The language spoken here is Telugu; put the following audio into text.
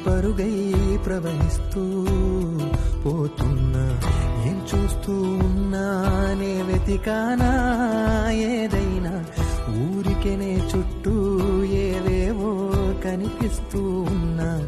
పరుగై ప్రవహిస్తూ పోతున్నా. ఏం చూస్తూ ఉన్నానే వెతికానా ఏదైనా, ఊరికెనే చుట్టూ ఏవేవో కనిపిస్తూ ఉన్నా.